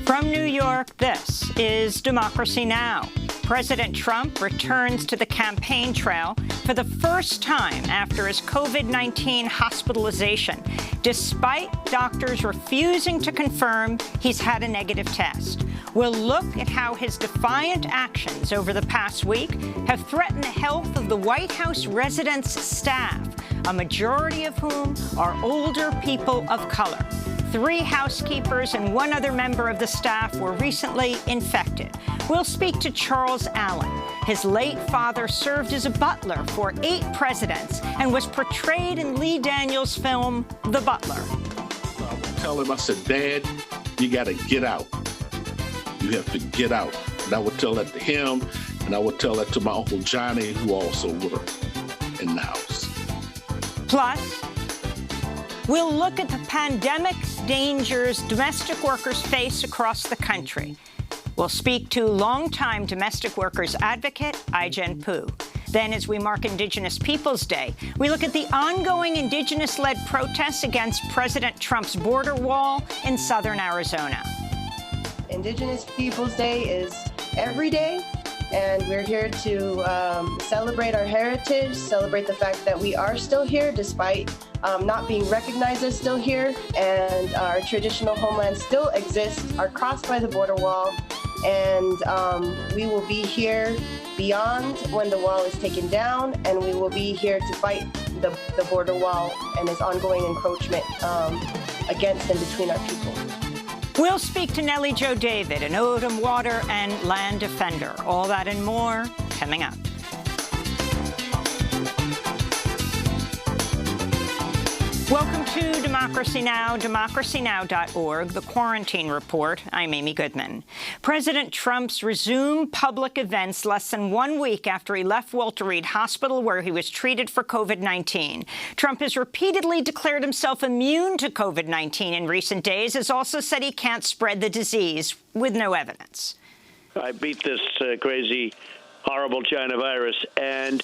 From New York, this is Democracy Now! President Trump returns to the campaign trail for the first time after his COVID-19 hospitalization, despite doctors refusing to confirm he's had a negative test. We'll look at how his defiant actions over the past week have threatened the health of the White House residence staff, a majority of whom are older people of color. 3 housekeepers and 1 other member of the staff were recently infected. We'll speak to Charles Allen. His late father served as a butler for 8 presidents and was portrayed in Lee Daniels' film, The Butler. I would tell him, I said, Dad, you got to get out. You have to get out. And I would tell that to him, and I would tell that to my Uncle Johnny, who also worked in the house. Plus, we'll look at the pandemic dangers domestic workers face across the country. We'll speak to longtime domestic workers advocate Ai-jen Poo. Then, as we mark Indigenous Peoples Day, we look at the ongoing Indigenous-led protests against President Trump's border wall in southern Arizona. Indigenous Peoples Day is every day, and we're here to celebrate our heritage, celebrate the fact that we are still here despite not being recognized as still here, and our traditional homelands still exist, are crossed by the border wall, and we will be here beyond when the wall is taken down, and we will be here to fight the border wall and its ongoing encroachment against and between our people. We'll speak to Nellie Jo David, an Odom water and land defender. All that and more coming up. Welcome to Democracy Now!, democracynow.org, the Quarantine Report. I'm Amy Goodman. President Trump's resumed public events less than 1 week after he left Walter Reed Hospital, where he was treated for COVID-19. Trump has repeatedly declared himself immune to COVID-19 in recent days, has also said he can't spread the disease with no evidence. I beat this crazy horrible China virus, and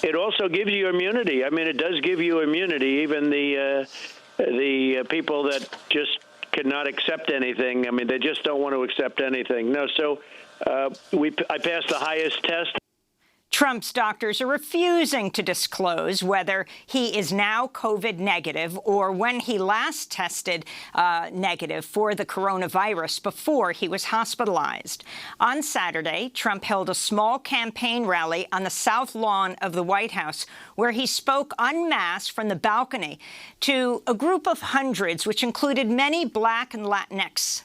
it also gives you immunity. I mean, it does give you immunity. Even the people that just cannot accept anything, I mean, they just don't want to accept anything. No, so I passed the highest test. Trump's doctors are refusing to disclose whether he is now COVID negative or when he last tested negative for the coronavirus before he was hospitalized. On Saturday, Trump held a small campaign rally on the south lawn of the White House, where he spoke unmasked from the balcony to a group of hundreds, which included many Black and Latinx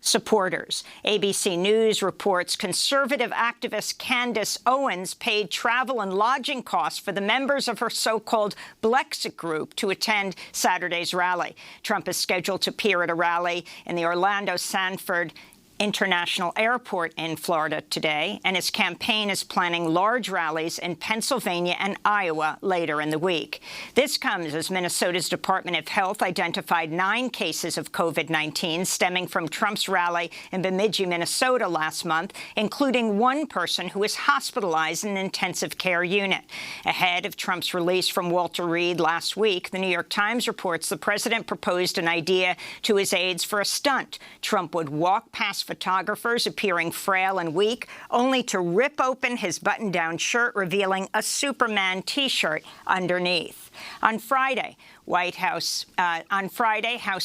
supporters. ABC News reports conservative activist Candace Owens paid travel and lodging costs for the members of her so-called Blexit group to attend Saturday's rally. Trump is scheduled to appear at a rally in the Orlando Sanford International Airport in Florida today, and his campaign is planning large rallies in Pennsylvania and Iowa later in the week. This comes as Minnesota's Department of Health identified 9 cases of COVID-19 stemming from Trump's rally in Bemidji, Minnesota last month, including 1 person who was hospitalized in an intensive care unit. Ahead of Trump's release from Walter Reed last week, the New York Times reports the president proposed an idea to his aides for a stunt. Trump would walk past photographers appearing frail and weak, only to rip open his button-down shirt, revealing a Superman T-shirt underneath. On Friday, House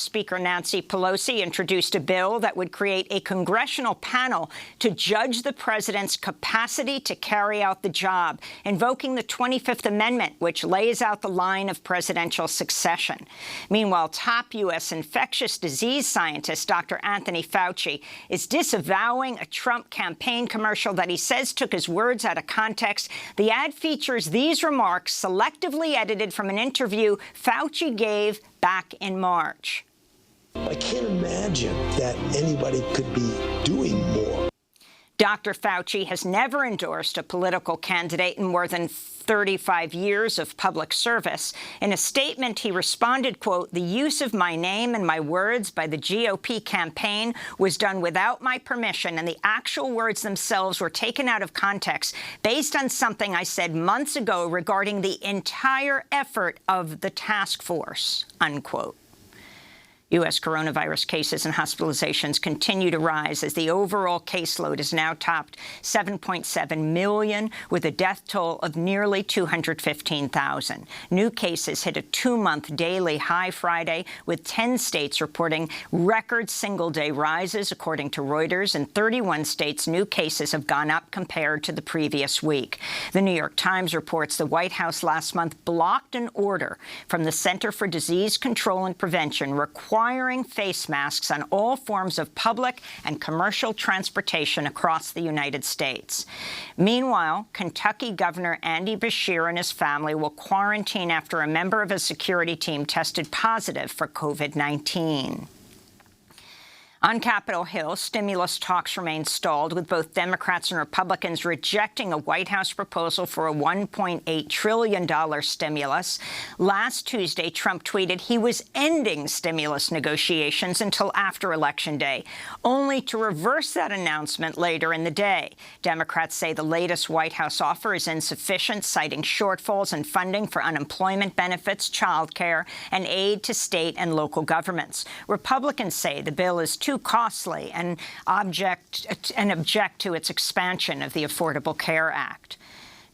Speaker Nancy Pelosi introduced a bill that would create a congressional panel to judge the president's capacity to carry out the job, invoking the 25th Amendment, which lays out the line of presidential succession. Meanwhile, top U.S. infectious disease scientist Dr. Anthony Fauci is disavowing a Trump campaign commercial that he says took his words out of context. The ad features these remarks selectively edited from an interview Fauci gave back in March. I can't imagine that anybody could be doing more. Dr. Fauci has never endorsed a political candidate in more than 35 years of public service. In a statement, he responded, quote, "The use of my name and my words by the GOP campaign was done without my permission, and the actual words themselves were taken out of context based on something I said months ago regarding the entire effort of the task force," unquote. U.S. coronavirus cases and hospitalizations continue to rise as the overall caseload has now topped 7.7 million, with a death toll of nearly 215,000. New cases hit a 2-month daily high Friday, with 10 states reporting record single-day rises, according to Reuters. In 31 states, new cases have gone up compared to the previous week. The New York Times reports the White House last month blocked an order from the Center for Disease Control and Prevention requiring face masks on all forms of public and commercial transportation across the United States. Meanwhile, Kentucky Governor Andy Beshear and his family will quarantine after a member of his security team tested positive for COVID-19. On Capitol Hill, stimulus talks remain stalled, with both Democrats and Republicans rejecting a White House proposal for a $1.8 trillion stimulus. Last Tuesday, Trump tweeted he was ending stimulus negotiations until after Election Day, only to reverse that announcement later in the day. Democrats say the latest White House offer is insufficient, citing shortfalls in funding for unemployment benefits, child care, and aid to state and local governments. Republicans say the bill is too costly and object to its expansion of the Affordable Care Act.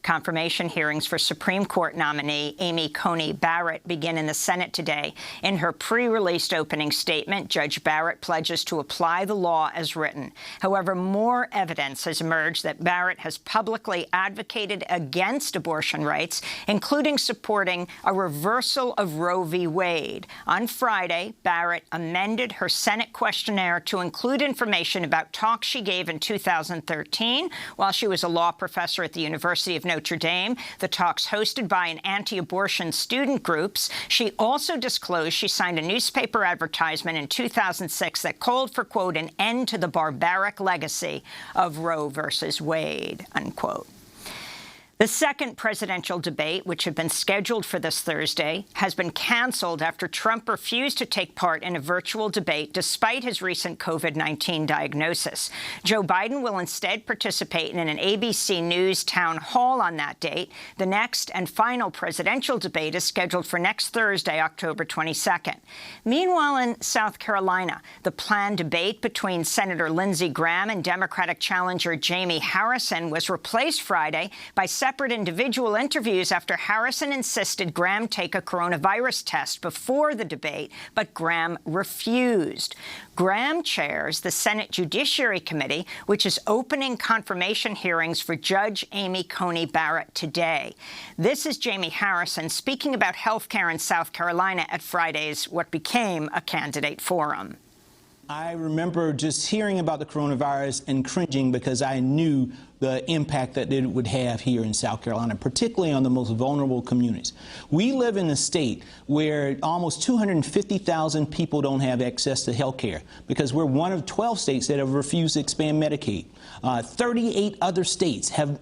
Confirmation hearings for Supreme Court nominee Amy Coney Barrett begin in the Senate today. In her pre-released opening statement, Judge Barrett pledges to apply the law as written. However, more evidence has emerged that Barrett has publicly advocated against abortion rights, including supporting a reversal of Roe v. Wade. On Friday, Barrett amended her Senate questionnaire to include information about talks she gave in 2013 while she was a law professor at the University of Notre Dame, the talks hosted by an anti-abortion student groups. She also disclosed she signed a newspaper advertisement in 2006 that called for, quote, an end to the barbaric legacy of Roe versus Wade, unquote. The second presidential debate, which had been scheduled for this Thursday, has been canceled after Trump refused to take part in a virtual debate despite his recent COVID-19 diagnosis. Joe Biden will instead participate in an ABC News town hall on that date. The next and final presidential debate is scheduled for next Thursday, October 22nd. Meanwhile, in South Carolina, the planned debate between Senator Lindsey Graham and Democratic challenger Jamie Harrison was replaced Friday by separate individual interviews after Harrison insisted Graham take a coronavirus test before the debate, but Graham refused. Graham chairs the Senate Judiciary Committee, which is opening confirmation hearings for Judge Amy Coney Barrett today. This is Jamie Harrison speaking about health care in South Carolina at Friday's what became a candidate forum. I remember just hearing about the coronavirus and cringing because I knew the impact that it would have here in South Carolina, particularly on the most vulnerable communities. We live in a state where almost 250,000 people don't have access to health care because we're one of 12 states that have refused to expand Medicaid. 38 other states have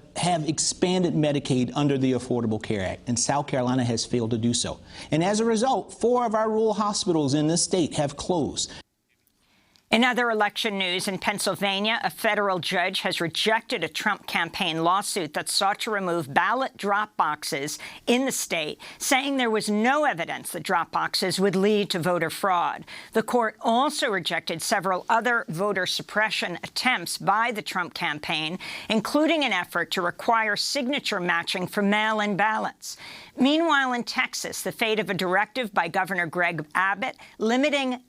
expanded Medicaid under the Affordable Care Act, and South Carolina has failed to do so. And as a result, 4 of our rural hospitals in this state have closed. In other election news, in Pennsylvania, a federal judge has rejected a Trump campaign lawsuit that sought to remove ballot drop boxes in the state, saying there was no evidence that drop boxes would lead to voter fraud. The court also rejected several other voter suppression attempts by the Trump campaign, including an effort to require signature matching for mail-in ballots. Meanwhile, in Texas, the fate of a directive by Governor Greg Abbott limiting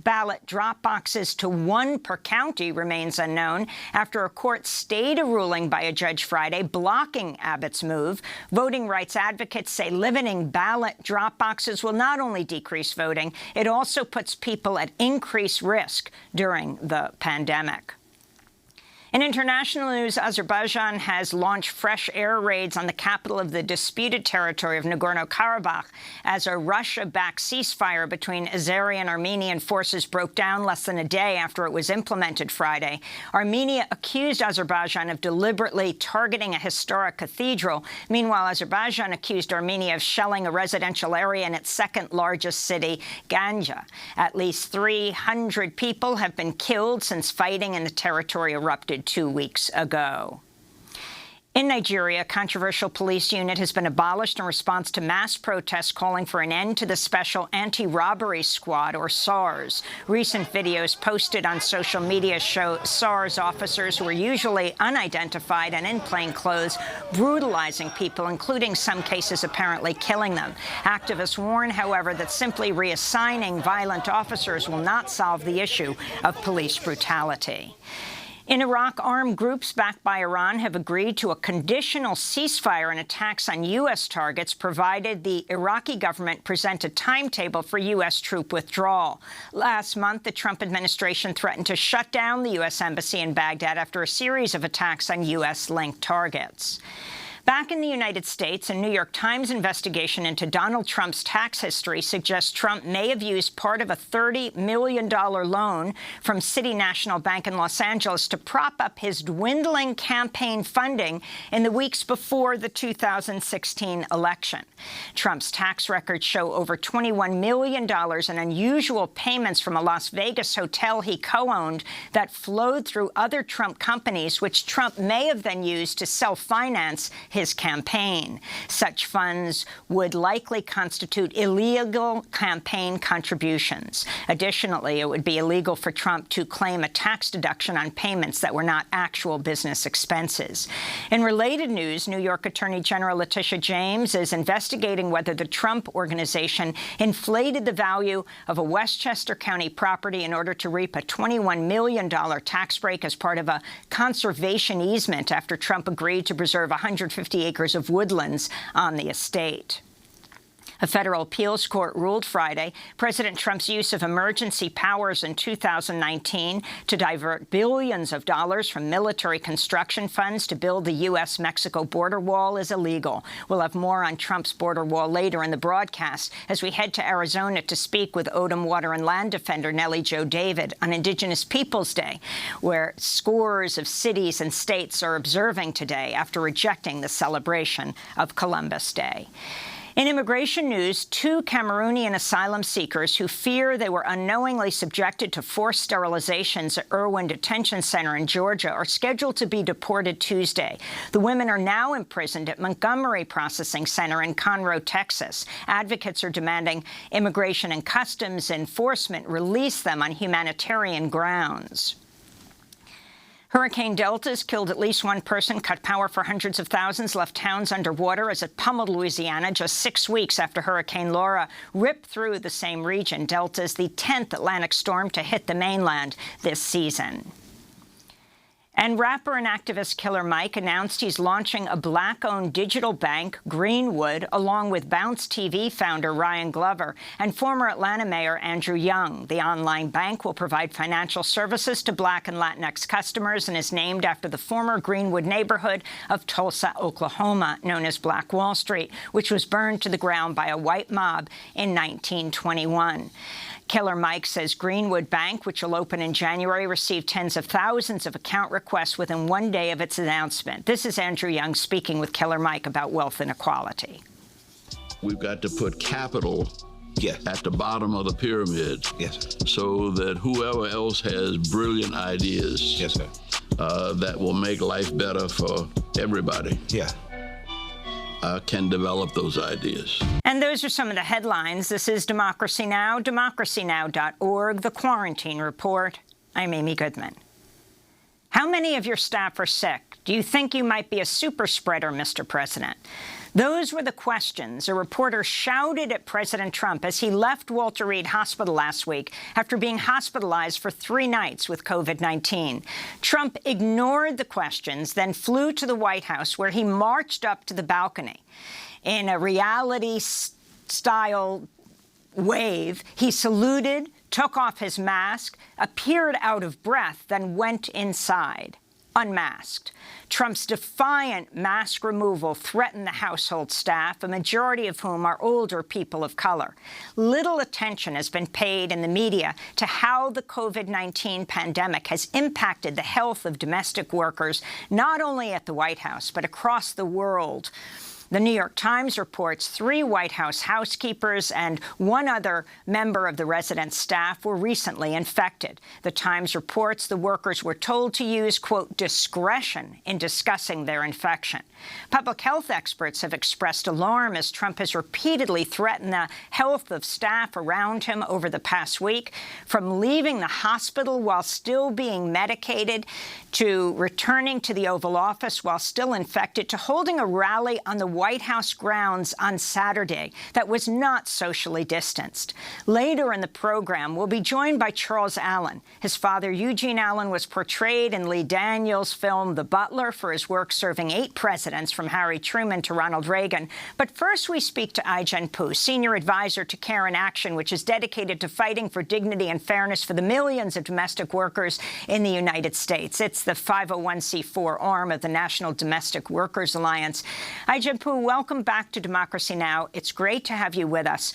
ballot drop boxes to 1 per county remains unknown after a court stayed a ruling by a judge Friday blocking Abbott's move. Voting rights advocates say limiting ballot drop boxes will not only decrease voting, it also puts people at increased risk during the pandemic. In international news, Azerbaijan has launched fresh air raids on the capital of the disputed territory of Nagorno-Karabakh as a Russia-backed ceasefire between Azeri and Armenian forces broke down less than a day after it was implemented Friday. Armenia accused Azerbaijan of deliberately targeting a historic cathedral. Meanwhile, Azerbaijan accused Armenia of shelling a residential area in its second-largest city, Ganja. At least 300 people have been killed since fighting in the territory erupted 2 weeks ago. In Nigeria, a controversial police unit has been abolished in response to mass protests calling for an end to the Special Anti-Robbery Squad, or SARS. Recent videos posted on social media show SARS officers, who are usually unidentified and in plain clothes, brutalizing people, including some cases apparently killing them. Activists warn, however, that simply reassigning violent officers will not solve the issue of police brutality. In Iraq, armed groups backed by Iran have agreed to a conditional ceasefire in attacks on U.S. targets, provided the Iraqi government present a timetable for U.S. troop withdrawal. Last month, the Trump administration threatened to shut down the U.S. embassy in Baghdad after a series of attacks on U.S.-linked targets. Back in the United States, a New York Times investigation into Donald Trump's tax history suggests Trump may have used part of a $30 million loan from City National Bank in Los Angeles to prop up his dwindling campaign funding in the weeks before the 2016 election. Trump's tax records show over $21 million in unusual payments from a Las Vegas hotel he co-owned that flowed through other Trump companies, which Trump may have then used to self-finance his campaign. Such funds would likely constitute illegal campaign contributions. Additionally, it would be illegal for Trump to claim a tax deduction on payments that were not actual business expenses. In related news, New York Attorney General Letitia James is investigating whether the Trump Organization inflated the value of a Westchester County property in order to reap a $21 million tax break as part of a conservation easement after Trump agreed to preserve 150 acres of woodlands on the estate. A federal appeals court ruled Friday President Trump's use of emergency powers in 2019 to divert billions of dollars from military construction funds to build the U.S.-Mexico border wall is illegal. We'll have more on Trump's border wall later in the broadcast as we head to Arizona to speak with Odom Water and Land Defender Nellie Jo David on Indigenous Peoples Day, where scores of cities and states are observing today after rejecting the celebration of Columbus Day. In immigration news, 2 Cameroonian asylum seekers who fear they were unknowingly subjected to forced sterilizations at Irwin Detention Center in Georgia are scheduled to be deported Tuesday. The women are now imprisoned at Montgomery Processing Center in Conroe, Texas. Advocates are demanding Immigration and Customs Enforcement release them on humanitarian grounds. Hurricane Delta has killed at least 1 person, cut power for hundreds of thousands, left towns underwater as it pummeled Louisiana just 6 weeks after Hurricane Laura ripped through the same region. Delta is the 10th Atlantic storm to hit the mainland this season. And rapper and activist Killer Mike announced he's launching a Black-owned digital bank, Greenwood, along with Bounce TV founder Ryan Glover and former Atlanta Mayor Andrew Young. The online bank will provide financial services to Black and Latinx customers and is named after the former Greenwood neighborhood of Tulsa, Oklahoma, known as Black Wall Street, which was burned to the ground by a white mob in 1921. Killer Mike says Greenwood Bank, which will open in January, received tens of thousands of account requests within 1 day of its announcement. This is Andrew Young speaking with Killer Mike about wealth inequality. We've got to put capital at the bottom of the pyramid so that whoever else has brilliant ideas that will make life better for everybody can develop those ideas. And those are some of the headlines. This is Democracy Now!, democracynow.org, The Quarantine Report. I'm Amy Goodman. How many of your staff are sick? Do you think you might be a super spreader, Mr. President? Those were the questions a reporter shouted at President Trump as he left Walter Reed Hospital last week after being hospitalized for 3 nights with COVID-19. Trump ignored the questions, then flew to the White House, where he marched up to the balcony. In a reality-style wave, he saluted, took off his mask, appeared out of breath, then went inside, unmasked. Trump's defiant mask removal threatened the household staff, a majority of whom are older people of color. Little attention has been paid in the media to how the COVID-19 pandemic has impacted the health of domestic workers, not only at the White House, but across the world. The New York Times reports 3 White House housekeepers and 1 other member of the residence staff were recently infected. The Times reports the workers were told to use, quote, discretion in discussing their infection. Public health experts have expressed alarm as Trump has repeatedly threatened the health of staff around him over the past week, from leaving the hospital while still being medicated, to returning to the Oval Office while still infected, to holding a rally on the White House grounds on Saturday that was not socially distanced. Later in the program, we'll be joined by Charles Allen. His father, Eugene Allen, was portrayed in Lee Daniels' film The Butler for his work serving 8 presidents from Harry Truman to Ronald Reagan. But first, we speak to Ai-jen Poo, senior advisor to Care in Action, which is dedicated to fighting for dignity and fairness for the millions of domestic workers in the United States. It's the 501c4 arm of the National Domestic Workers Alliance. Ai-jen Poo, welcome back to Democracy Now! It's great to have you with us.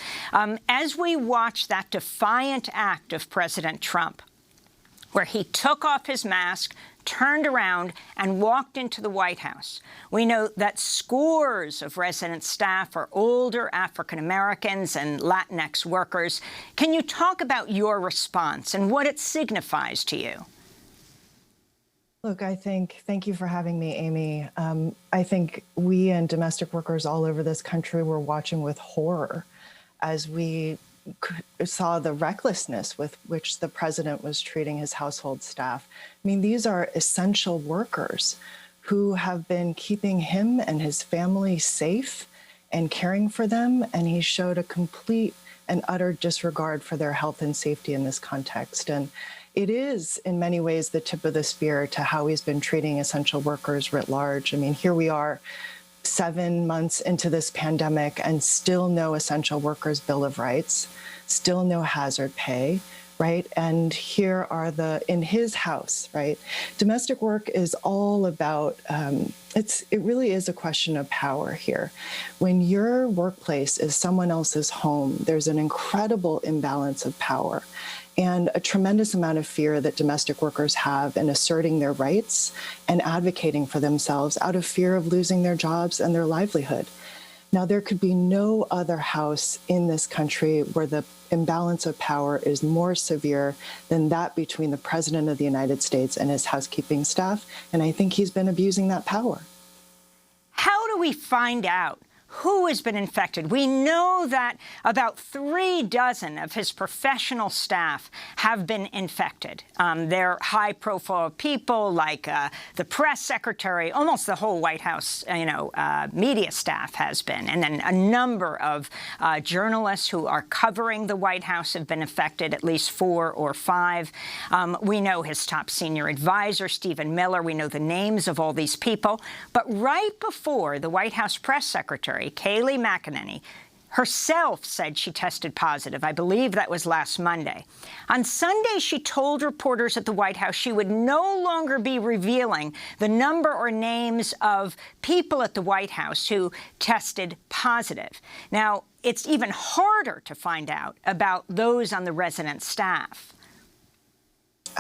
As we watch that defiant act of President Trump, where he took off his mask, turned around, and walked into the White House, we know that scores of resident staff are older African Americans and Latinx workers. Can you talk about your response and what it signifies to you? Look, thank you for having me, Amy. I think we and domestic workers all over this country were watching with horror as we saw the recklessness with which the president was treating his household staff. I mean, these are essential workers who have been keeping him and his family safe and caring for them, and he showed a complete and utter disregard for their health and safety in this context. And it is, in many ways, the tip of the spear to how he's been treating essential workers writ large. I mean, here we are 7 months into this pandemic and still no essential workers bill of rights, still no hazard pay, right? And here are in his house, right? Domestic work is all about, it really is a question of power here. When your workplace is someone else's home, there's an incredible imbalance of power and a tremendous amount of fear that domestic workers have in asserting their rights and advocating for themselves out of fear of losing their jobs and their livelihood. Now, there could be no other house in this country where the imbalance of power is more severe than that between the President of the United States and his housekeeping staff, and I think he's been abusing that power. How do we find out who has been infected? We know that about 3 dozen of his professional staff have been infected. They're high-profile people like the press secretary, almost the whole White House, media staff has been. And then a number of journalists who are covering the White House have been affected, at least 4 or 5. We know his top senior advisor, Stephen Miller. We know the names of all these people. But right before the White House press secretary, Kayleigh McEnany, herself said she tested positive. I believe that was last Monday. On Sunday, she told reporters at the White House she would no longer be revealing the number or names of people at the White House who tested positive. Now, it's even harder to find out about those on the resident staff.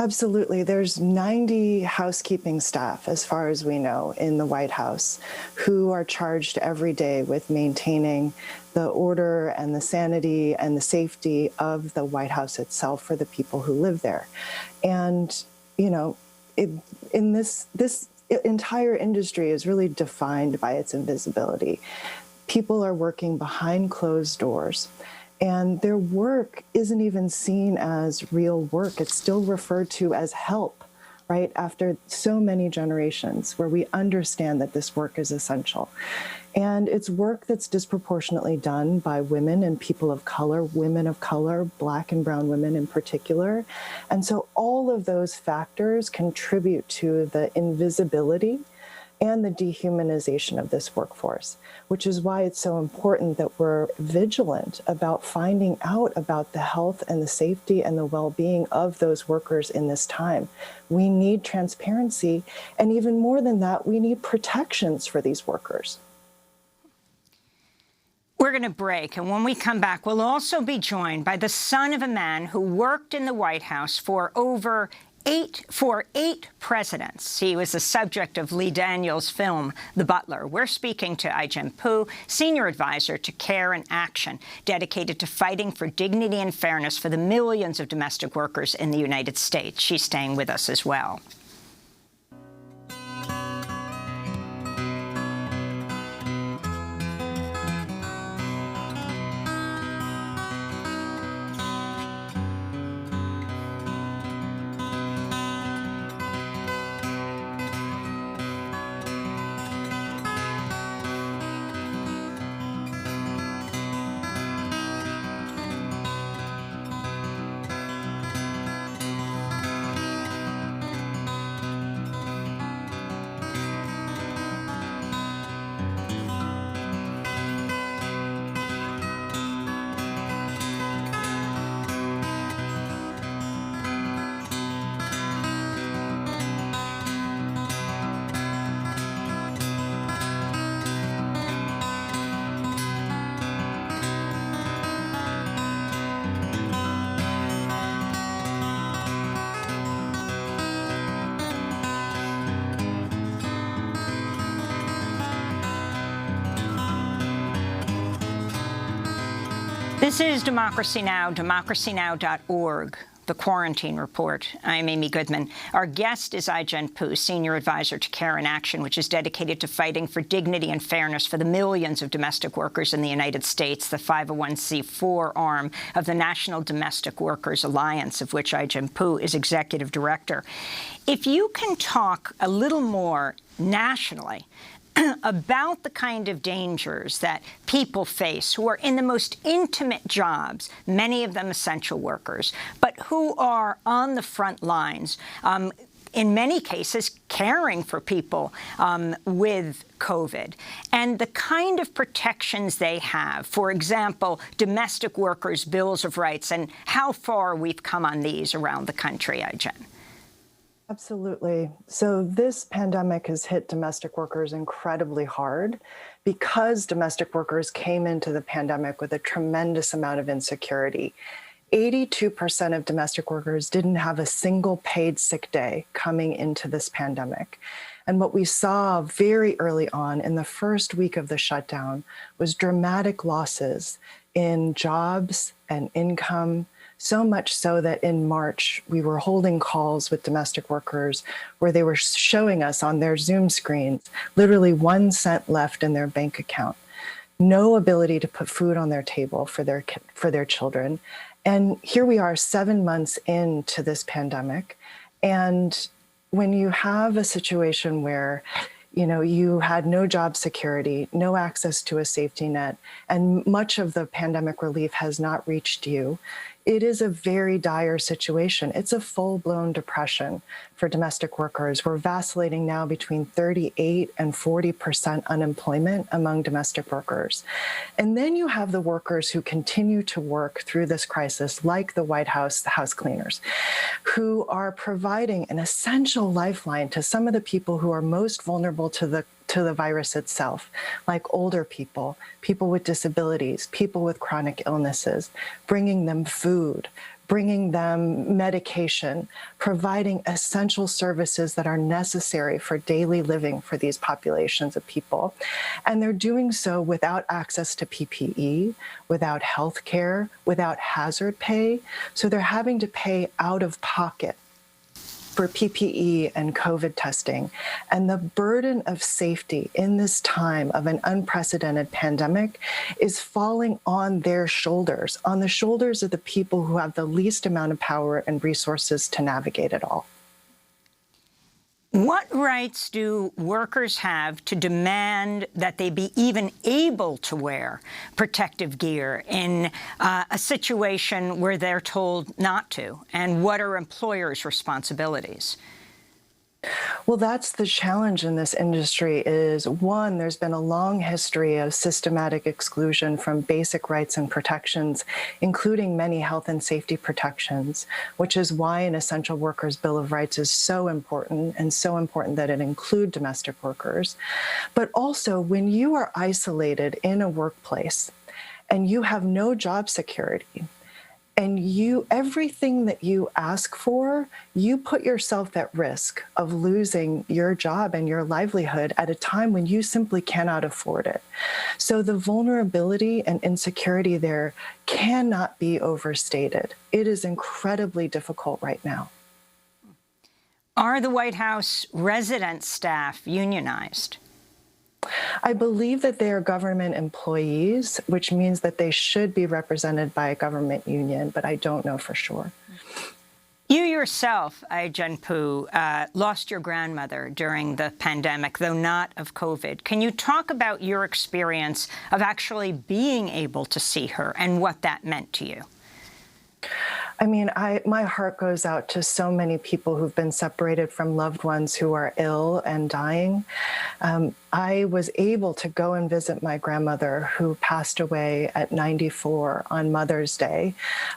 Absolutely. There's 90 housekeeping staff, as far as we know, in the White House who are charged every day with maintaining the order and the sanity and the safety of the White House itself for the people who live there. And, in this entire industry is really defined by its invisibility. People are working behind closed doors. And their work isn't even seen as real work. It's still referred to as help, right? After so many generations where we understand that this work is essential. And it's work that's disproportionately done by women and people of color, women of color, Black and brown women in particular. And so all of those factors contribute to the invisibility and the dehumanization of this workforce, which is why it's so important that we're vigilant about finding out about the health and the safety and the well-being of those workers in this time. We need transparency, and even more than that, we need protections for these workers. We're going to break, and when we come back, we'll also be joined by the son of a man who worked in the White House for over For eight presidents. He was the subject of Lee Daniels' film, The Butler. We're speaking to Ai-jen Poo, Senior Advisor to Care and Action, dedicated to fighting for dignity and fairness for the millions of domestic workers in the United States. She's staying with us as well. This is Democracy Now!, democracynow.org, the Quarantine Report. I'm Amy Goodman. Our guest is Ai-jen Poo, Senior Advisor to Care and Action, which is dedicated to fighting for dignity and fairness for the millions of domestic workers in the United States, the 501c4 arm of the National Domestic Workers Alliance, of which Ai-jen Poo is Executive Director. If you can talk a little more nationally about the kind of dangers that people face who are in the most intimate jobs, many of them essential workers, but who are on the front lines, in many cases caring for people with COVID, and the kind of protections they have, for example, domestic workers' bills of rights, and how far we've come on these around the country, Ai-jen. Absolutely. So this pandemic has hit domestic workers incredibly hard because domestic workers came into the pandemic with a tremendous amount of insecurity. 82% of domestic workers didn't have a single paid sick day coming into this pandemic. And what we saw very early on in the first week of the shutdown was dramatic losses in jobs and income. So much so that in March, we were holding calls with domestic workers where they were showing us on their Zoom screens literally 1 cent left in their bank account, no ability to put food on their table for their children. And here we are 7 months into this pandemic. And when you have a situation where you had no job security, no access to a safety net, and much of the pandemic relief has not reached you, it is a very dire situation. It's a full-blown depression for domestic workers. We're vacillating now between 38 and 40% unemployment among domestic workers. And then you have the workers who continue to work through this crisis, like the White House, the house cleaners, who are providing an essential lifeline to some of the people who are most vulnerable to the virus itself, like older people, people with disabilities, people with chronic illnesses, bringing them food, bringing them medication, providing essential services that are necessary for daily living for these populations of people. And they're doing so without access to PPE, without health care, without hazard pay. So they're having to pay out of pocket for PPE and COVID testing. And the burden of safety in this time of an unprecedented pandemic is falling on their shoulders, on the shoulders of the people who have the least amount of power and resources to navigate it all. What rights do workers have to demand that they be even able to wear protective gear in a situation where they're told not to? And what are employers' responsibilities? Well, that's the challenge in this industry is, one, there's been a long history of systematic exclusion from basic rights and protections, including many health and safety protections, which is why an essential workers' bill of rights is so important, and so important that it include domestic workers. But also, when you are isolated in a workplace and you have no job security, And everything that you ask for, you put yourself at risk of losing your job and your livelihood at a time when you simply cannot afford it. So the vulnerability and insecurity there cannot be overstated. It is incredibly difficult right now. Are the White House resident staff unionized? I believe that they are government employees, which means that they should be represented by a government union, but I don't know for sure. You yourself, Ai-jen-poo, lost your grandmother during the pandemic, though not of COVID. Can you talk about your experience of actually being able to see her and what that meant to you? I mean, my heart goes out to so many people who've been separated from loved ones who are ill and dying. I was able to go and visit my grandmother, who passed away at 94 on Mother's Day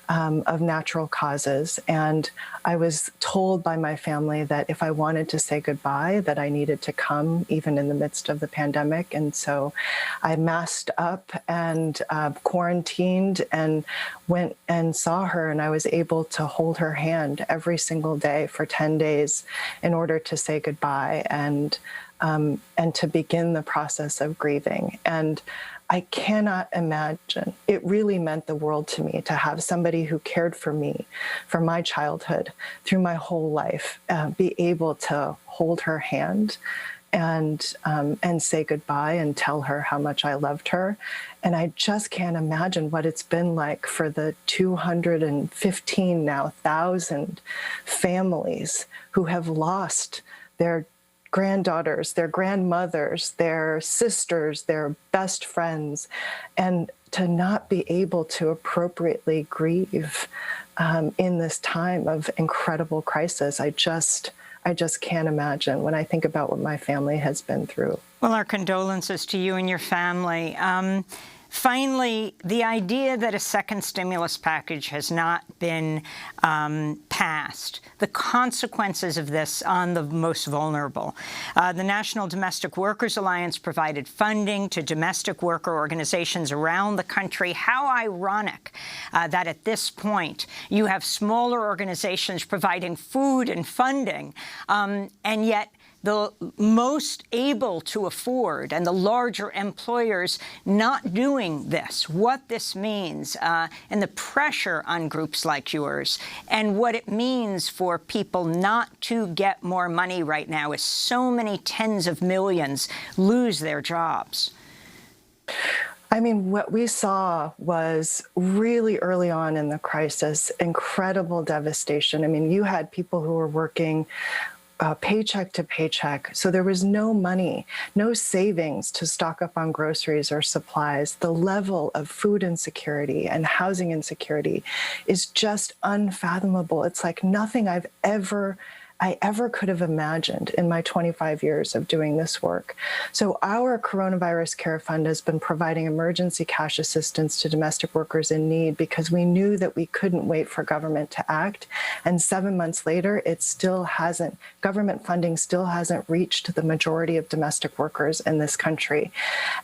of natural causes. And I was told by my family that if I wanted to say goodbye, that I needed to come even in the midst of the pandemic. And so I masked up and quarantined and went and saw her. And I was able to hold her hand every single day for 10 days in order to say goodbye and to begin the process of grieving. And I cannot imagine, it really meant the world to me to have somebody who cared for me, for my childhood, through my whole life, be able to hold her hand and say goodbye and tell her how much I loved her. And I just can't imagine what it's been like for the 215 now 1,000 families who have lost their granddaughters, their grandmothers, their sisters, their best friends, and to not be able to appropriately grieve in this time of incredible crisis. I just can't imagine when I think about what my family has been through. Well, our condolences to you and your family. Finally, the idea that a second stimulus package has not been passed, the consequences of this on the most vulnerable. The National Domestic Workers Alliance provided funding to domestic worker organizations around the country. How ironic that at this point you have smaller organizations providing food and funding, and yet the most able to afford and the larger employers not doing this, what this means, and the pressure on groups like yours, and what it means for people not to get more money right now as so many tens of millions lose their jobs. I mean, what we saw was really early on in the crisis, incredible devastation. I mean, you had people who were working paycheck to paycheck. So there was no money, no savings to stock up on groceries or supplies. The level of food insecurity and housing insecurity is just unfathomable. It's like nothing I ever could have imagined in my 25 years of doing this work. So our Coronavirus Care Fund has been providing emergency cash assistance to domestic workers in need because we knew that we couldn't wait for government to act. And 7 months later, government funding still hasn't reached the majority of domestic workers in this country.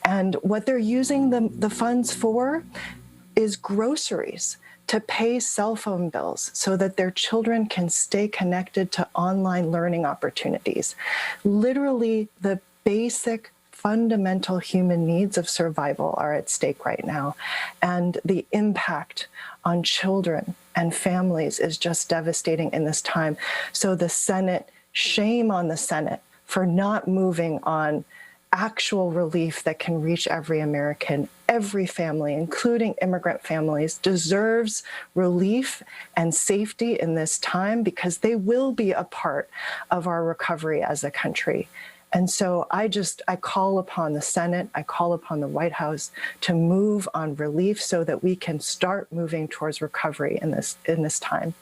And what they're using the funds for is groceries, to pay cell phone bills so that their children can stay connected to online learning opportunities. Literally, the basic fundamental human needs of survival are at stake right now. And the impact on children and families is just devastating in this time. So the Senate, shame on the Senate for not moving on actual relief that can reach every American. Every family, including immigrant families, deserves relief and safety in this time because they will be a part of our recovery as a country. And so I call upon the Senate, I call upon the White House to move on relief so that we can start moving towards recovery in this time.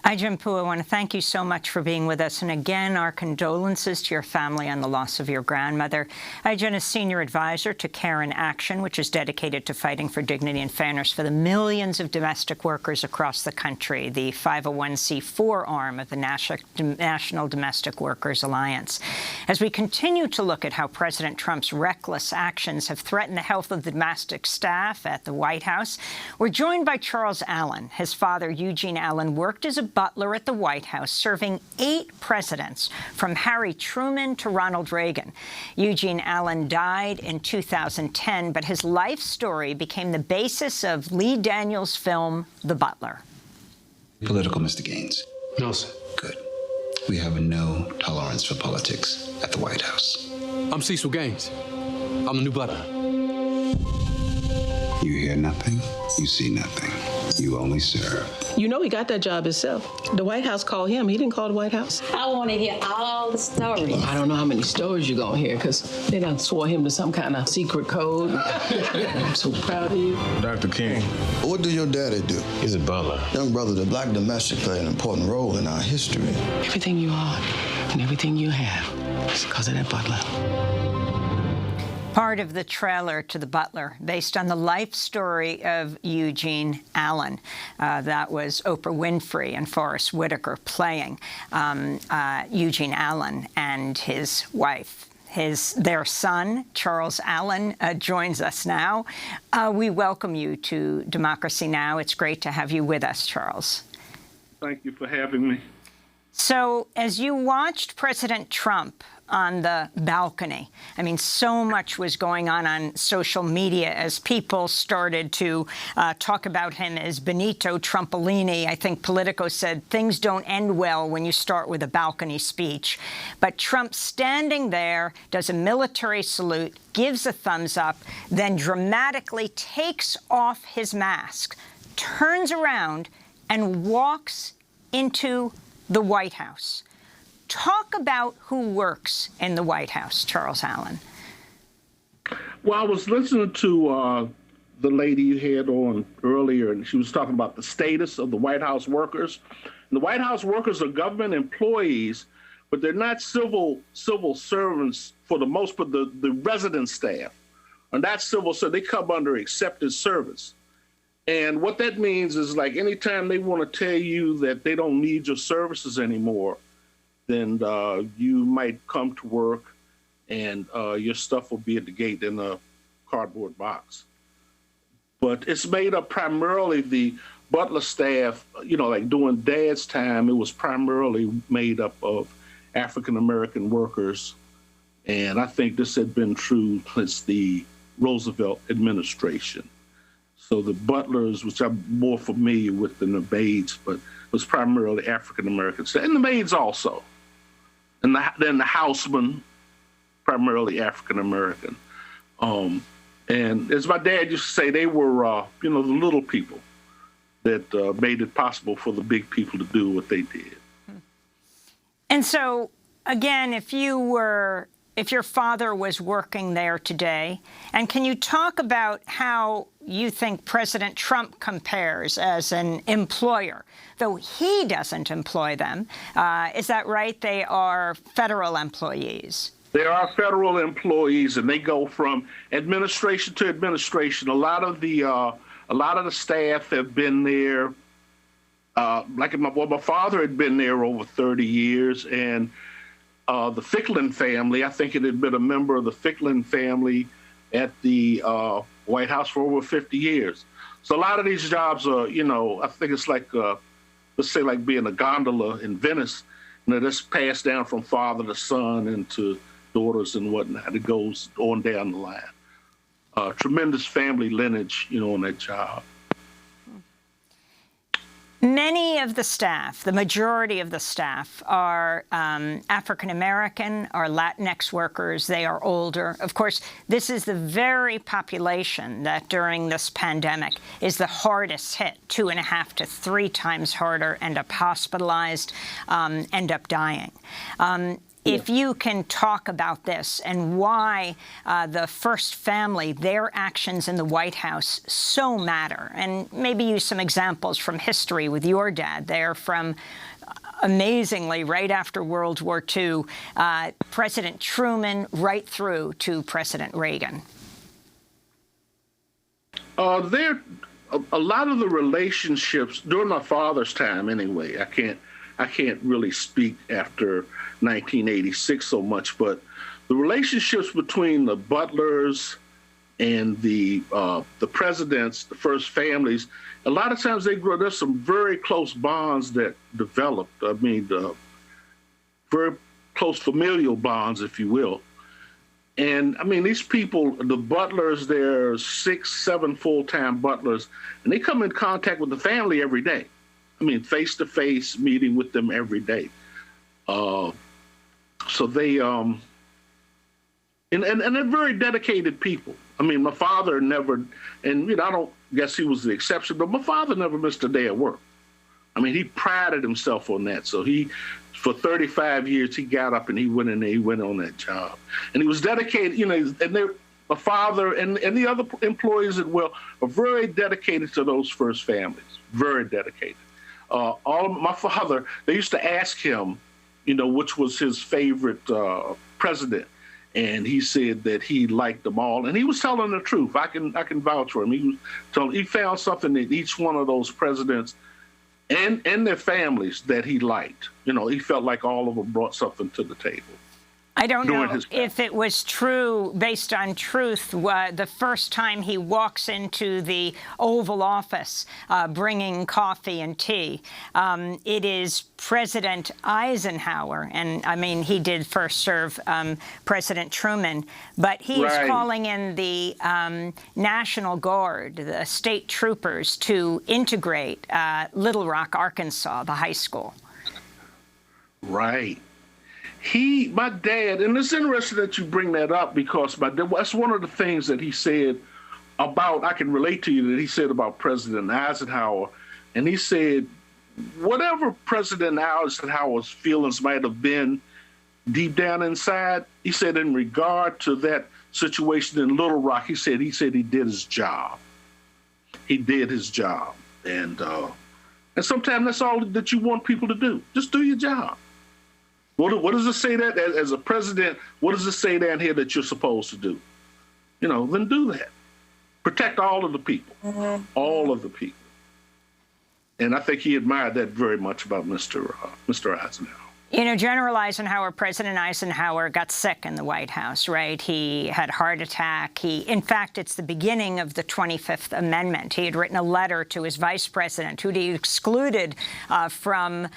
Ajahn-Poo, I want to thank you so much for being with us. And again, our condolences to your family on the loss of your grandmother. Ajahn is Senior Advisor to Care in Action, which is dedicated to fighting for dignity and fairness for the millions of domestic workers across the country, the 501c4 arm of the National Domestic Workers Alliance. As we continue to look at how President Trump's reckless actions have threatened the health of the domestic staff at the White House, we're joined by Charles Allen. His father, Eugene Allen, worked as a butler at the White House, serving 8 presidents, from Harry Truman to Ronald Reagan. Eugene Allen died in 2010, but his life story became the basis of Lee Daniels' film, The Butler. Political, Mr. Gaines? No, sir. Good. We have a no tolerance for politics at the White House. I'm Cecil Gaines. I'm the new butler. You hear nothing, you see nothing. You only serve. You know he got that job himself. The White House called him. He didn't call the White House. I want to hear all the stories. I don't know how many stories you're going to hear because they done swore him to some kind of secret code. I'm so proud of you. Dr. King. What do your daddy do? He's a butler. Young brother, the black domestic played an important role in our history. Everything you are and everything you have is because of that butler. Part of the trailer to The Butler, based on the life story of Eugene Allen. That was Oprah Winfrey and Forrest Whitaker playing Eugene Allen and his wife. Their son, Charles Allen, joins us now. We welcome you to Democracy Now! It's great to have you with us, Charles. Thank you for having me. So, as you watched President Trump on the balcony, I mean, so much was going on social media as people started to talk about him as Benito Trumpolini. I think Politico said things don't end well when you start with a balcony speech. But Trump standing there, does a military salute, gives a thumbs up, then dramatically takes off his mask, turns around, and walks into the White House. Talk about who works in the White House, Charles Allen. Well, I was listening to the lady you had on earlier, and she was talking about the status of the White House workers. And the White House workers are government employees, but they're not civil servants for the most part. The resident staff are not civil, so they come under accepted service. And what that means is, like, anytime they want to tell you that they don't need your services anymore, then you might come to work and your stuff will be at the gate in a cardboard box. But it's made up primarily, the butler staff, you know, like during Dad's time, it was primarily made up of African-American workers. And I think this had been true since the Roosevelt administration. So the butlers, which I'm more familiar with than the maids, but was primarily African-American staff, and the maids also. And then the housemen, primarily African-American. And as my dad used to say, they were, you know, the little people that made it possible for the big people to do what they did. And so, again, if your father was working there today, and can you talk about how you think President Trump compares as an employer, though he doesn't employ them? Is that right? They are federal employees. They are federal employees, and they go from administration to administration. A lot of the staff have been there. Like my father had been there over 30 years, and the Ficklin family, I think it had been a member of the Ficklin family at the White House for over 50 years. So a lot of these jobs are, you know, I think it's like, let's say like being a gondola in Venice, you know, that's passed down from father to son and to daughters and whatnot. It goes on down the line. Tremendous family lineage, you know, on that job. Many of the staff, the majority of the staff, are African-American, are Latinx workers. They are older. Of course, this is the very population that during this pandemic is the hardest hit, 2.5 to 3 times harder, end up hospitalized, end up dying. if you can talk about this and why the first family, their actions in the White House so matter, and maybe use some examples from history with your dad. They're from, amazingly, right after World War II, President Truman right through to President Reagan. There, a lot of the relationships during my father's time, anyway. I can't really speak after 1986 so much, but the relationships between the Butlers and the presidents, the first families, a lot of times there's some very close bonds that developed. I mean, very close familial bonds, if you will. And I mean, these people, the Butlers, there are 6, 7 full-time Butlers, and they come in contact with the family every day. I mean, face-to-face meeting with them every day. So they, and they're very dedicated people. I mean, my father never, and I don't guess he was the exception, but my father never missed a day at work. I mean, he prided himself on that. So for 35 years, he got up and he went in there, he went on that job. And he was dedicated, and my father and the other employees as well are very dedicated to those first families, very dedicated. All of my father, they used to ask him, which was his favorite president. And he said that he liked them all. And he was telling the truth. I can vouch for him. He found something in each one of those presidents and their families that he liked. He felt like all of them brought something to the table. I don't know if it was true, based on truth, the first time he walks into the Oval Office bringing coffee and tea. It is President Eisenhower, and I mean, he did first serve President Truman, but he is calling in the National Guard, the state troopers, to integrate Little Rock, Arkansas, the high school. Right. My dad, and it's interesting that you bring that up because that's one of the things that he said about, I can relate to you, that he said about President Eisenhower. And he said, whatever President Eisenhower's feelings might have been deep down inside, he said in regard to that situation in Little Rock, he said he did his job. He did his job. And sometimes that's all that you want people to do. Just do your job. What does it say that as a president? What does it say down here that you're supposed to do? Then do that. Protect all of the people, all of the people. And I think he admired that very much about Mr. Eisenhower. General Eisenhower, President Eisenhower got sick in the White House, right? He had a heart attack. In fact, it's the beginning of the 25th Amendment. He had written a letter to his vice president, who he excluded from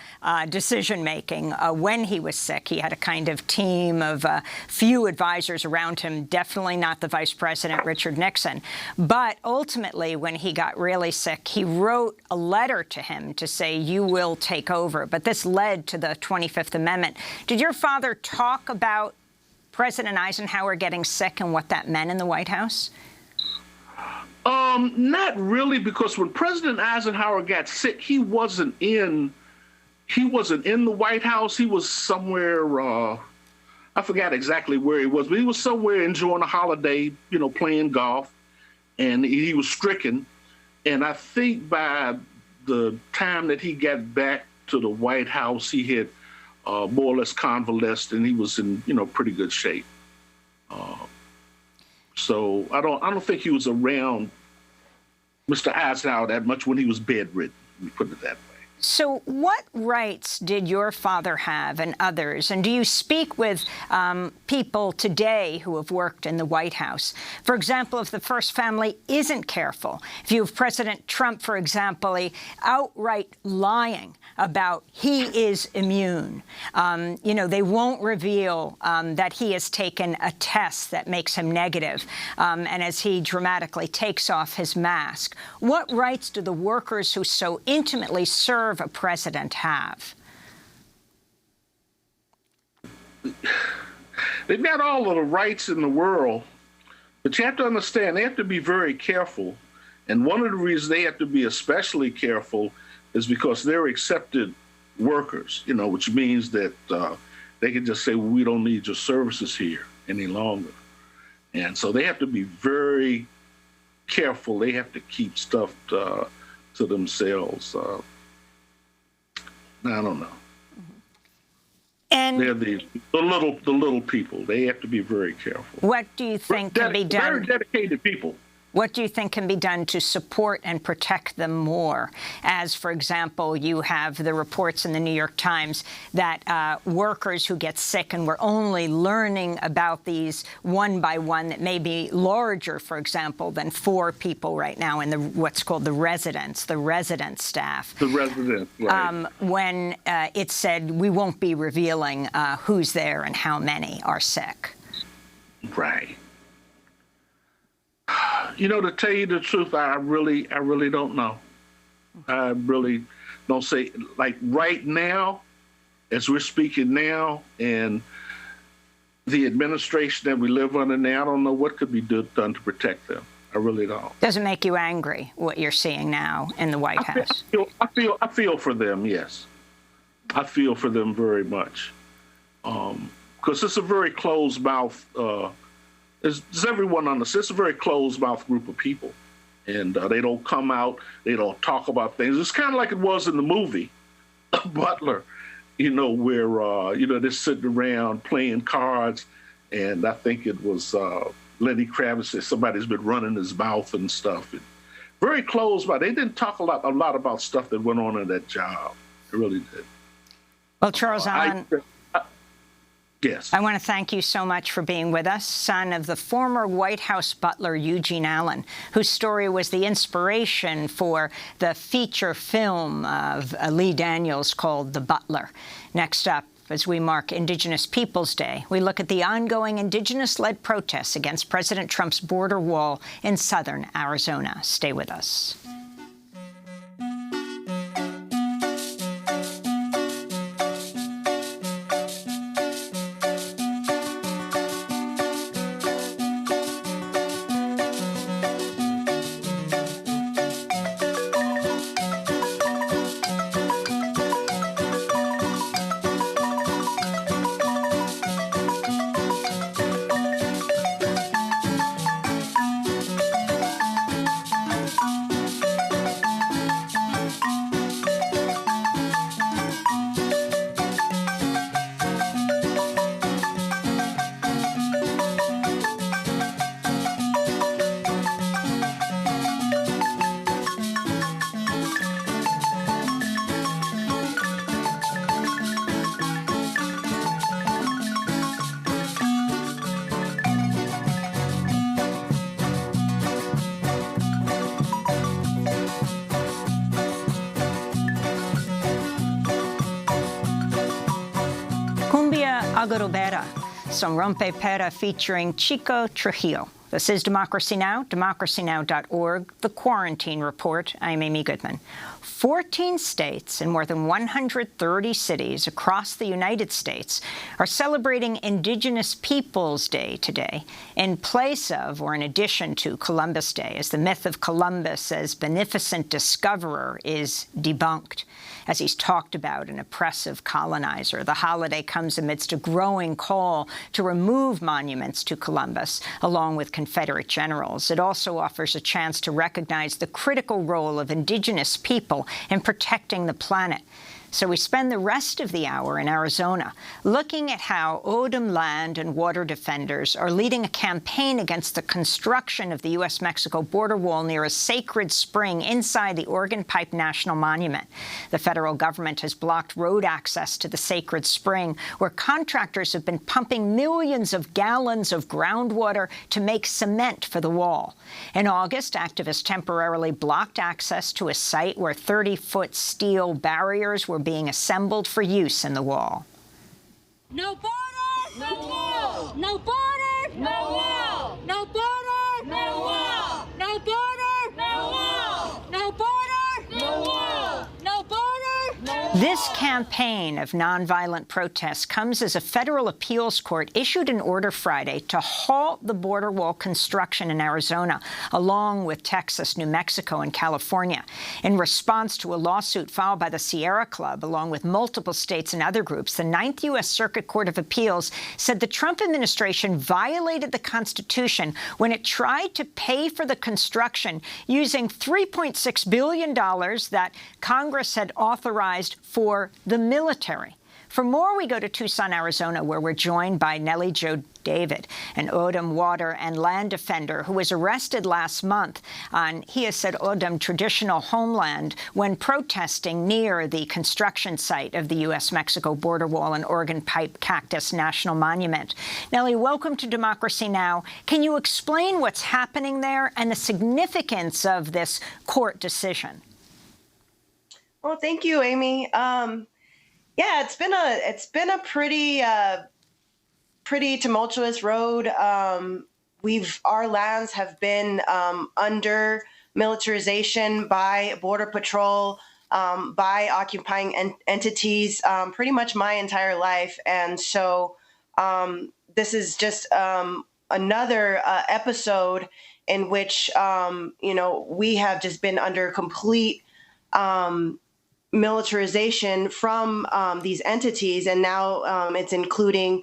decision-making when he was sick. He had a kind of team of few advisors around him, definitely not the vice president, Richard Nixon. But ultimately, when he got really sick, he wrote a letter to him to say, you will take over. But this led to the 25th Amendment. Did your father talk about President Eisenhower getting sick and what that meant in the White House? Not really, because when President Eisenhower got sick, he wasn't in the White House. He was somewhere, I forgot exactly where he was, but he was somewhere enjoying a holiday, playing golf, and he was stricken. And I think by the time that he got back to the White House, he had more or less convalesced, and he was in pretty good shape. So I don't think he was around Mr. Eisenhower that much when he was bedridden. Let me put it that way. So what rights did your father have and others? And do you speak with people today who have worked in the White House? For example, if the first family isn't careful, if you have President Trump, for example, outright lying about he is immune, they won't reveal that he has taken a test that makes him negative, and as he dramatically takes off his mask. What rights do the workers who so intimately serve a president have? They've got all of the rights in the world, but you have to understand they have to be very careful. And one of the reasons they have to be especially careful is because they're accepted workers, which means that they can just say, well, we don't need your services here any longer. And so they have to be very careful. They have to keep stuff to themselves. I don't know. And they're the little people. They have to be very careful. What do you think can be done? Very dedicated people. What do you think can be done to support and protect them more? As, for example, you have the reports in the New York Times that workers who get sick, and we're only learning about these one by one, that may be larger, for example, than 4 people right now in what's called the resident staff. The residents, right. When it said we won't be revealing who's there and how many are sick. Right. You know, to tell you the truth, I really don't know. I really don't say, like right now, as we're speaking now, and the administration that we live under now, I don't know what could be done to protect them. I really don't. Does it make you angry what you're seeing now in the White House? I feel for them, yes. I feel for them very much. Because it's a very closed mouth. As everyone understands, it's a very closed-mouth group of people, and they don't come out, they don't talk about things. It's kind of like it was in the movie Butler, you know, where they're sitting around playing cards, and I think it was Lenny Kravitz said somebody's been running his mouth and stuff. And very closed mouth. They didn't talk a lot about stuff that went on in that job. They really did. Well, Charles Allen. Yes. I want to thank you so much for being with us, son of the former White House butler Eugene Allen, whose story was the inspiration for the feature film of Lee Daniels called The Butler. Next up, as we mark Indigenous Peoples Day, we look at the ongoing Indigenous-led protests against President Trump's border wall in southern Arizona. Stay with us. Agorobera, Son Rompe Pera featuring Chico Trujillo. This is Democracy Now!, democracynow.org, The Quarantine Report. I'm Amy Goodman. 14 states and more than 130 cities across the United States are celebrating Indigenous Peoples Day today in place of, or in addition to, Columbus Day, as the myth of Columbus as beneficent discoverer is debunked. As he's talked about, an oppressive colonizer. The holiday comes amidst a growing call to remove monuments to Columbus, along with Confederate generals. It also offers a chance to recognize the critical role of Indigenous people in protecting the planet. So we spend the rest of the hour in Arizona looking at how O'odham land and water defenders are leading a campaign against the construction of the U.S.-Mexico border wall near a sacred spring inside the Organ Pipe National Monument. The federal government has blocked road access to the sacred spring, where contractors have been pumping millions of gallons of groundwater to make cement for the wall. In August, activists temporarily blocked access to a site where 30-foot steel barriers were being assembled for use in the wall. No border, no wall. No border, no wall. No border, no wall. No border, no wall. No border, no wall. No border, no wall. This campaign of nonviolent protests comes as a federal appeals court issued an order Friday to halt the border wall construction in Arizona, along with Texas, New Mexico, and California. In response to a lawsuit filed by the Sierra Club, along with multiple states and other groups, the Ninth U.S. Circuit Court of Appeals said the Trump administration violated the Constitution when it tried to pay for the construction using $3.6 billion that Congress had authorized for the military. For more, we go to Tucson, Arizona, where we're joined by Nellie Jo David, an Odom water and land defender who was arrested last month on, he has said, Odom traditional homeland when protesting near the construction site of the U.S.-Mexico border wall and Oregon Pipe Cactus National Monument. Nellie, welcome to Democracy Now! Can you explain what's happening there and the significance of this court decision? Well, thank you, Amy. Yeah, it's been a pretty tumultuous road. Our lands have been under militarization by Border Patrol, by occupying entities, pretty much my entire life, and so this is just another episode in which we have just been under complete militarization from these entities, and now it's including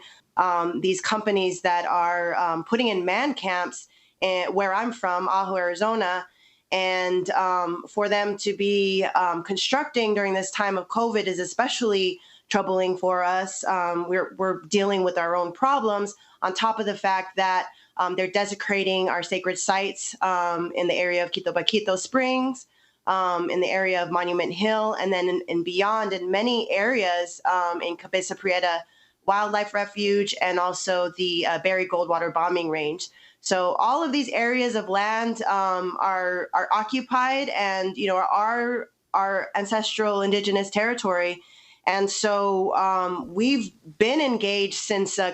these companies that are putting in man camps where I'm from, Ajo, Arizona, and for them to be constructing during this time of COVID is especially troubling for us. We're dealing with our own problems on top of the fact that they're desecrating our sacred sites in the area of Quito Baquito Springs, in the area of Monument Hill, and then in beyond in many areas in Cabeza Prieta Wildlife Refuge and also the Berry Goldwater bombing range. So all of these areas of land are occupied and are our ancestral indigenous territory. And so we've been engaged since wall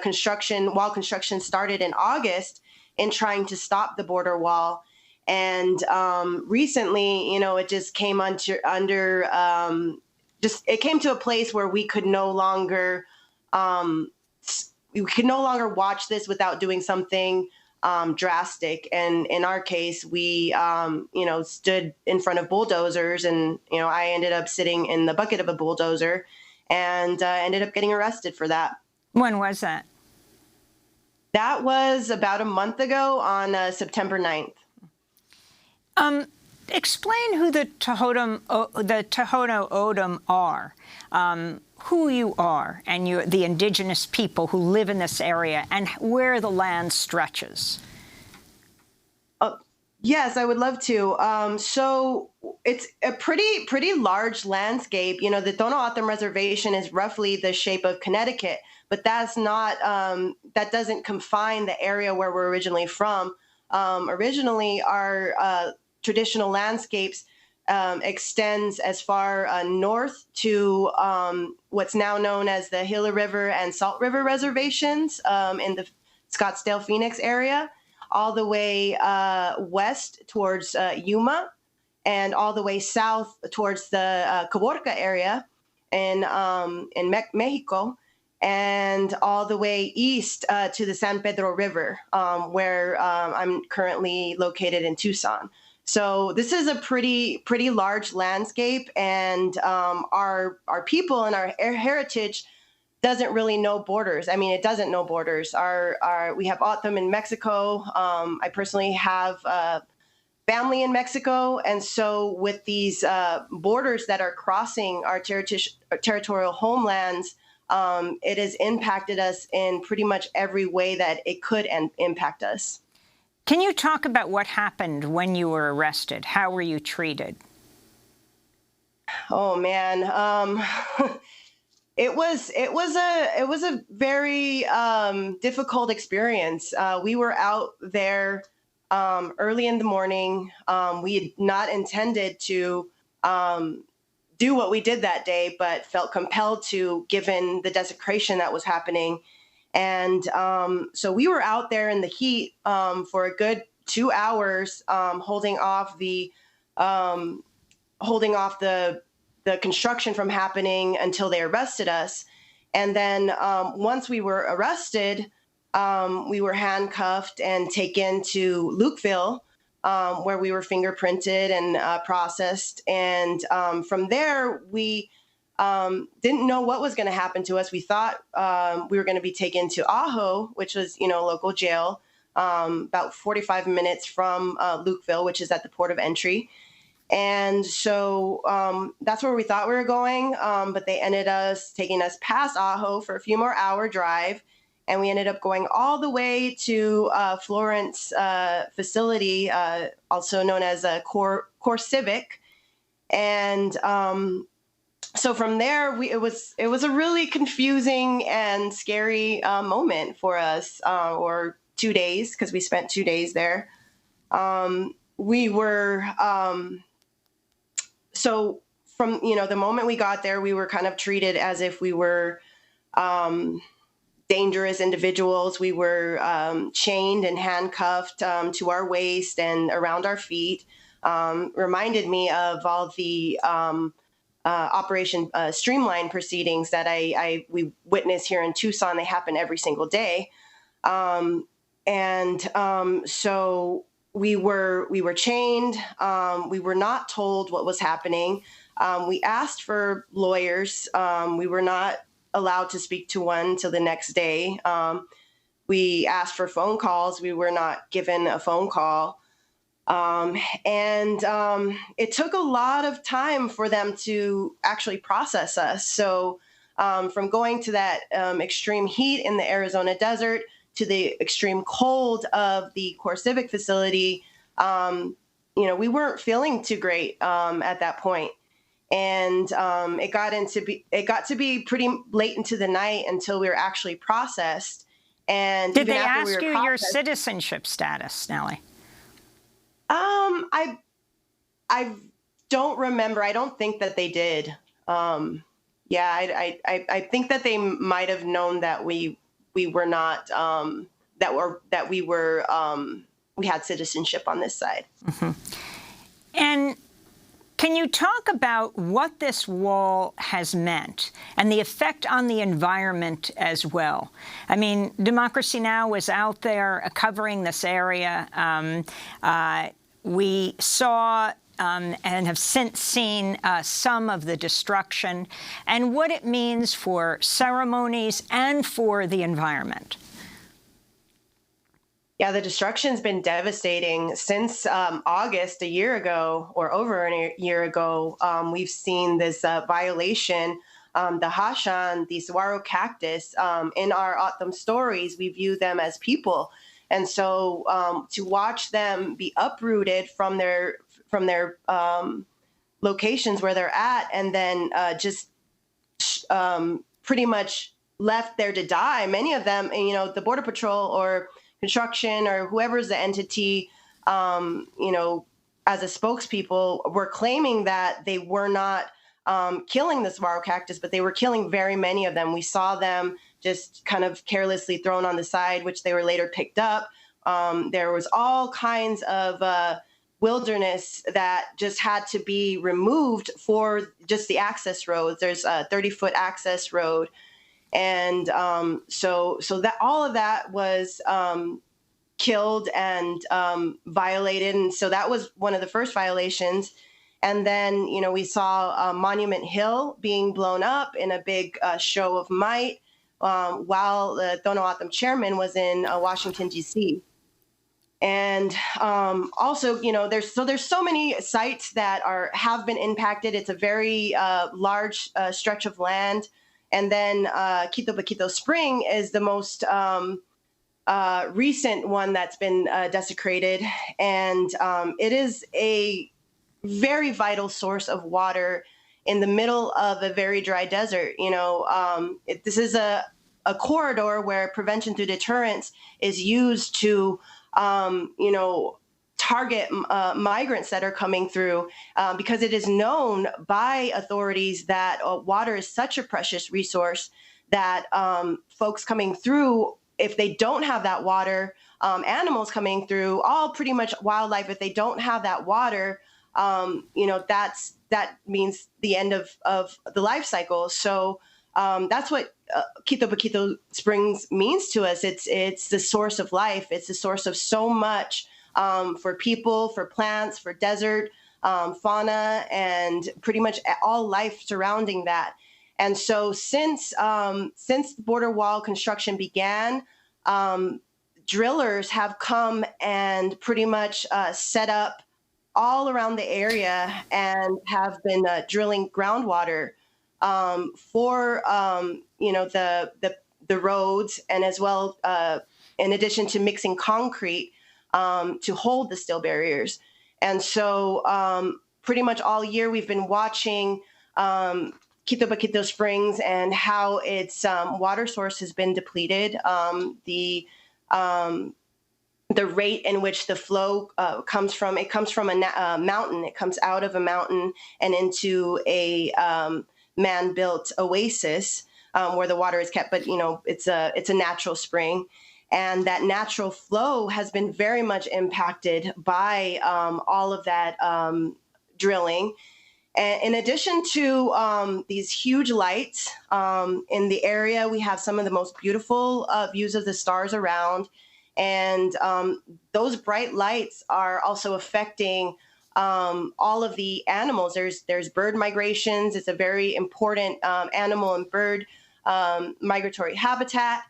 construction started in August in trying to stop the border wall. And recently, it just came it came to a place where we could no longer watch this without doing something drastic. And in our case, we stood in front of bulldozers, and I ended up sitting in the bucket of a bulldozer, and ended up getting arrested for that. When was that? That was about a month ago on September 9th. Explain who the Tohono O'odham are, who you are, and the indigenous people who live in this area, and where the land stretches. Yes, I would love to. So it's a pretty large landscape. The Tohono O'odham Reservation is roughly the shape of Connecticut, but that's not that doesn't confine the area where we're originally from. Originally, our traditional landscapes extends as far north to what's now known as the Gila River and Salt River reservations in the Scottsdale, Phoenix area, all the way west towards Yuma, and all the way south towards the Caborca area in Mexico, and all the way east to the San Pedro River, where I'm currently located in Tucson. So this is a pretty large landscape, and our people and our heritage doesn't really know borders. I mean, it doesn't know borders. We have O'odham in Mexico. I personally have family in Mexico, and so with these borders that are crossing our territorial homelands, it has impacted us in pretty much every way that it could impact us. Can you talk about what happened when you were arrested? How were you treated? Oh man, it was a very difficult experience. We were out there early in the morning. We had not intended to do what we did that day, but felt compelled to, given the desecration that was happening. And so we were out there in the heat for a good 2 hours, holding off the the construction from happening until they arrested us. And then once we were arrested, we were handcuffed and taken to Lukeville, where we were fingerprinted and processed. And from there, we didn't know what was going to happen to us. We thought we were going to be taken to Ajo, which was, local jail, about 45 minutes from Lukeville, which is at the port of entry. And so that's where we thought we were going. But they ended us taking us past Ajo for a few more hour drive. And we ended up going all the way to Florence facility, also known as a Core Civic. And so from there, it was a really confusing and scary moment for us, or 2 days, because we spent 2 days there. We were so from the moment we got there, we were kind of treated as if we were dangerous individuals. We were chained and handcuffed to our waist and around our feet. Reminded me of all the Operation Streamline proceedings that we witness here in Tucson. They happen every single day. So we were chained. We were not told what was happening. We asked for lawyers. We were not allowed to speak to one till the next day. We asked for phone calls. We were not given a phone call. It took a lot of time for them to actually process us. So from going to that extreme heat in the Arizona desert to the extreme cold of the Core Civic facility, we weren't feeling too great at that point. And it got to be pretty late into the night until we were actually processed. And did they ask you your citizenship status, Nellie? I don't remember. I don't think that they did. I think that they might have known that we were not we had citizenship on this side. Mm-hmm. And can you talk about what this wall has meant and the effect on the environment as well? I mean, Democracy Now! Was out there covering this area. We saw and have since seen some of the destruction and what it means for ceremonies and for the environment. Yeah, the destruction's been devastating. Since August, a year ago, or over a year ago, we've seen this violation, the Hashan, the saguaro cactus. In our autumn stories, we view them as people. And so to watch them be uprooted from their locations where they're at, and then just pretty much left there to die, many of them, the Border Patrol or construction or whoever's the entity, as a spokespeople, were claiming that they were not killing the saguaro cactus, but they were killing very many of them. We saw them just kind of carelessly thrown on the side, which they were later picked up. There was all kinds of wilderness that just had to be removed for just the access roads. There's a 30-foot access road. And so that all of that was killed and violated. And so that was one of the first violations. And then, we saw Monument Hill being blown up in a big show of might while the Tono Atom chairman was in Washington, D.C. And also, there's so many sites that have been impacted. It's a very large stretch of land. And then Quito Baquito Spring is the most recent one that's been desecrated. And it is a very vital source of water in the middle of a very dry desert. This is a corridor where prevention through deterrence is used to, target migrants that are coming through, because it is known by authorities that water is such a precious resource that folks coming through, if they don't have that water, animals coming through, all pretty much wildlife, if they don't have that water, that means the end of the life cycle. So that's what Quito Baquito Springs means to us. It's the source of life. It's the source of so much for people, for plants, for desert, fauna, and pretty much all life surrounding that. And so since the border wall construction began, drillers have come and pretty much set up all around the area and have been drilling groundwater for the roads, and as well in addition to mixing concrete to hold the steel barriers. And so pretty much all year we've been watching Quito Baquito Springs and how its water source has been depleted. The rate in which the flow comes from a mountain. It comes out of a mountain and into a man-built oasis where the water is kept, but it's a natural spring. And that natural flow has been very much impacted by all of that drilling. And in addition to these huge lights in the area, we have some of the most beautiful views of the stars around. And those bright lights are also affecting all of the animals. There's bird migrations. It's a very important animal and bird migratory habitat.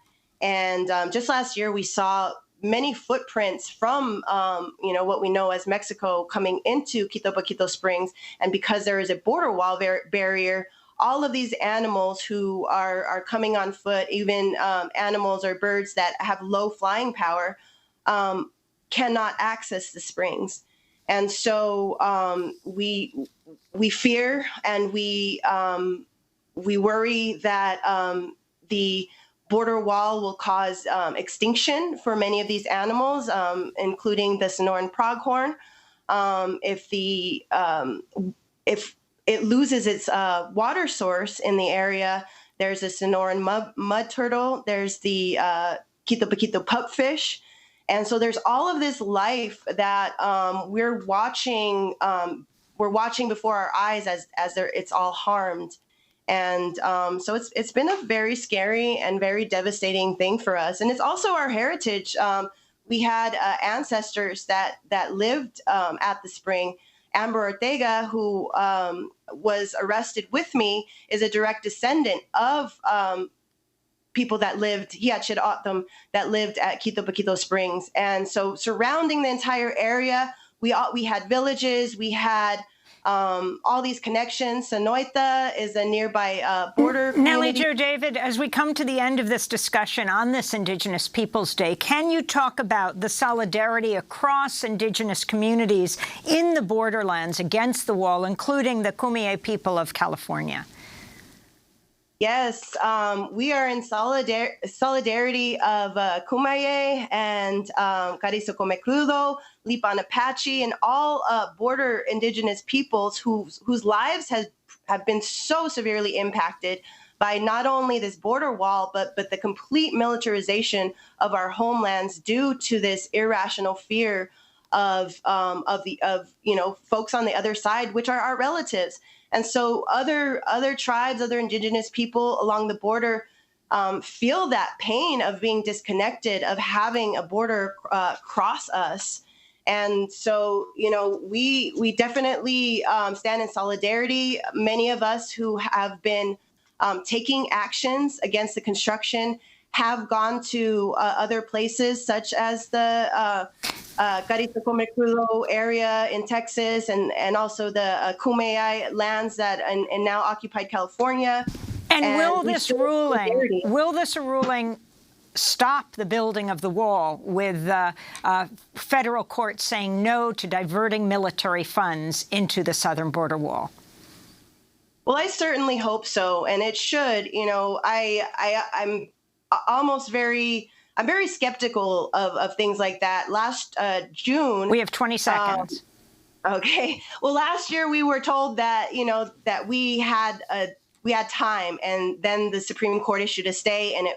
And just last year, we saw many footprints from, what we know as Mexico coming into Quito Baquito Springs. And because there is a border wall barrier, all of these animals who are coming on foot, even animals or birds that have low flying power, cannot access the springs. And so we fear and we worry that the border wall will cause extinction for many of these animals, including the Sonoran pronghorn. If it loses its water source in the area, there's a Sonoran mud turtle, there's the Quito Baquito pupfish. And so there's all of this life that we're watching before our eyes as it's all harmed. And so it's been a very scary and very devastating thing for us. And it's also our heritage. We had ancestors that lived at the spring. Amber Ortega, who was arrested with me, is a direct descendant of people that lived, that lived at Quito Baquito Springs. And so surrounding the entire area, we had villages, we had all these connections. Sonoita is a nearby border community. Nellie Jo David, as we come to the end of this discussion on this Indigenous Peoples Day, can you talk about the solidarity across Indigenous communities in the borderlands against the wall, including the Kumeyaay people of California? Yes, we are in solidarity of Kumeyaay and Carrizo Comecrudo, Lipan Apache, and all border Indigenous peoples whose lives have been so severely impacted by not only this border wall, but the complete militarization of our homelands due to this irrational fear of folks on the other side, which are our relatives. And so other tribes, other Indigenous people along the border feel that pain of being disconnected, of having a border cross us. And so, we definitely stand in solidarity. Many of us who have been taking actions against the construction have gone to other places, such as the Carrizo Comecrudo area in Texas, and also the Kumeyaay lands that and now occupied California. And will this ruling stop the building of the wall, with federal courts saying no to diverting military funds into the southern border wall? Well, I certainly hope so, and it should. I'm very skeptical of things like that. Last June, we have 20 seconds. Okay. Well, last year we were told that that we had time, and then the Supreme Court issued a stay, and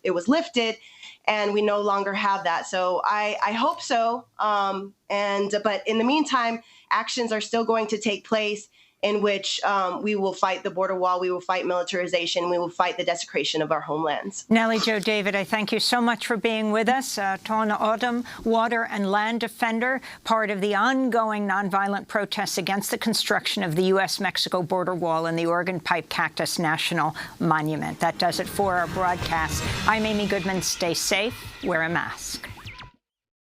it was lifted, and we no longer have that. So I hope so. But in the meantime, actions are still going to take place in which we will fight the border wall, we will fight militarization, we will fight the desecration of our homelands. Nellie Jo David, I thank you so much for being with us. Tona Autumn, water and land defender, part of the ongoing nonviolent protests against the construction of the U.S.-Mexico border wall and the Oregon Pipe Cactus National Monument. That does it for our broadcast. I'm Amy Goodman. Stay safe. Wear a mask.